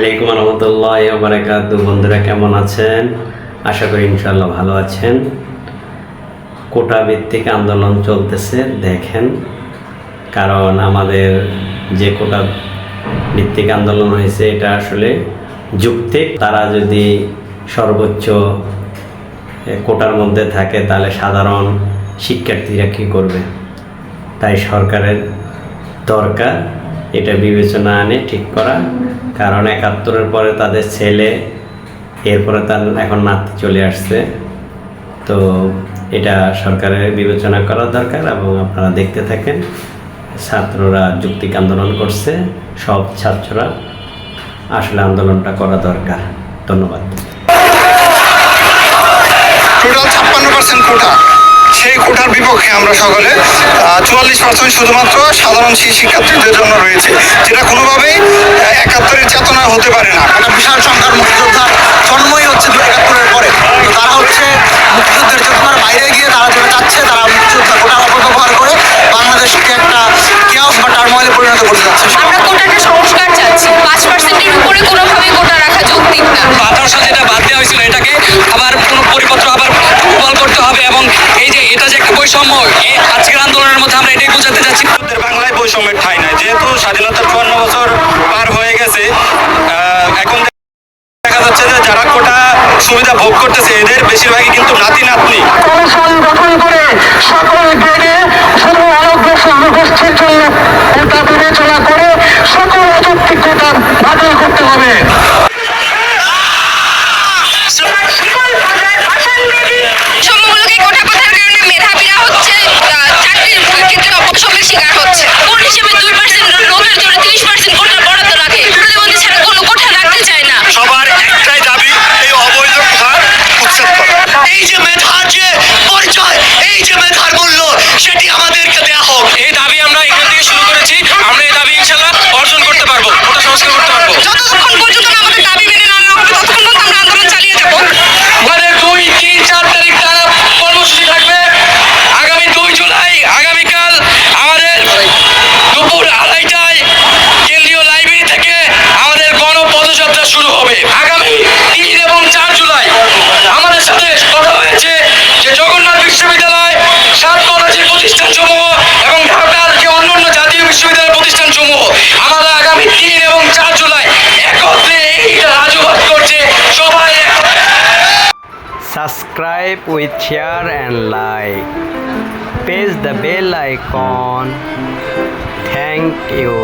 আলাইকুম রহমতুল্লাহি ওয়া বারাকাতুহু। বন্ধুরা কেমন আছেন? আশা করি ইনশাআল্লাহ ভালো আছেন। কোটা ভিত্তিক আন্দোলন চলতেছে দেখেন, কারণ আমাদের যে কোটা ভিত্তিক আন্দোলন হয়েছে এটা আসলে যৌক্তিক। তারা যদি সর্বোচ্চ কোটার মধ্যে থাকে তাহলে সাধারণ শিক্ষার্থীরা কী করবে? তাই সরকারের দরকার এটা বিবেচনা আনে ঠিক করা, কারণ ৭১-এর পরে তাদের ছেলে, এরপরে তার এখন নাতি চলে আসছে। তো এটা সরকারের বিবেচনা করা দরকার এবং আপনারা দেখতে থাকেন। ছাত্ররা যৌক্তিক আন্দোলন করছে, সব ছাত্ররা আসলে আন্দোলনটা করা দরকার। ধন্যবাদ। টোটাল ৫৬% কোটা, সেই কোটার বিপক্ষে আমরা সকলে ৪৪% শুধুমাত্র সাধারণ শিক্ষার্থীদের জন্য রয়েছে, যেটা কোনোভাবেই ৭১-এর চেতনা হতে পারে না। একটা বিশাল সংখ্যার মুক্তিযোদ্ধার জন্মই হচ্ছে ৭১-এর পরে। তারা হচ্ছে মুক্তিযুদ্ধের চেতনার বাইরে গিয়ে তারা যেটা চাচ্ছে, তারা মুক্তিযোদ্ধা কোটার অপব্যবহার করে বাংলাদেশকে একটা কেওস বা টার্মোইলে পরিণত করতে যাচ্ছে। আমরা কোটাটা সংস্কার চাচ্ছি। ৫%-এর উপরে কোনোভাবে কোটা রাখা যৌক্তিক না। ১৮ যেটা বাদ দেওয়া হয়েছিল এটাকে আবার কোনো পরিপত্র আবার বল করতে হবে, এবং এই যে এটা যে একটা বৈষম্য, এই আজকের আন্দোলনের মধ্যে আমরা এটাই বোঝাতে চাচ্ছি। বাংলায় বৈষম্যের ঠাঁই নাই, যেহেতু স্বাধীনতার ৫৪ বছর পার হয়ে গেছে। এখন দেখা যাচ্ছে যে যারা কোটা সুবিধা ভোগ করতেছে এদের বেশিরভাগই কিন্তু নাতি নাতনি। কমিশন গঠন করে সকল গ্রেডে শুধু অনগ্রসর গোষ্ঠীর জন্য কোটা বিবেচনা করে সকল অযৌক্তিক কোটা বাতিল করতে হবে। সমমূলকে কোটা প্রথার কারণে মেধাবীরা হচ্ছে চাকরির ক্ষেত্রে অপশমের শিকার হচ্ছে। কোন হিসেবে 2% লোকের জন্য 30% কোটা বরাদ্দ রাখে? প্রতিবন্ধী ছাড়া কোনো কোটা রাখতে চায় না। সবার একটাই দাবি, এই অবৈধ কোটা উচ্ছেদ করা। এই যে মেধার যে পরিচয়, এই যে মেধার মূল্য, সেটি আমাদেরকে দেয়া হোক। এই দাবি আমরা এখান থেকে শুরু করেছি, আমরা এই দাবি ইনশাল্লাহ অর্জন করতে পারবো, কোটা সংস্কার করতে পারবো। যতক্ষণ পর্যন্ত না আমাদের দাবি মেনে নেওয়া হবে ততক্ষণ পর্যন্ত আমরা আন্দোলন চালিয়ে যাবো। আমাদের ২, ৩, ৪ তারিখ টানা কর্মসূচি থাকবে। আগামী ২ জুলাই আগামীকাল আমাদের দুপুর ২:৩০টায় কেন্দ্রীয় লাইব্রেরি থেকে আমাদের গণপদযাত্রা শুরু হবে। আগামী ৩ এবং ৪ জুলাই আমাদের সাথে কথা হয়েছে যে জগন্নাথ বিশ্ববিদ্যালয়, ৭ কলেজের প্রতিষ্ঠানসমূহ এবং ঢাকার যে অন্যান্য জাতীয় বিশ্ববিদ্যালয়ের প্রতিষ্ঠানসমূহ, আমরা আগামী ৩ এবং ৪ জুলাই একত্রে এইটা রাজপথ করছে সবাই। Subscribe with share and like. Press the bell icon. Thank you.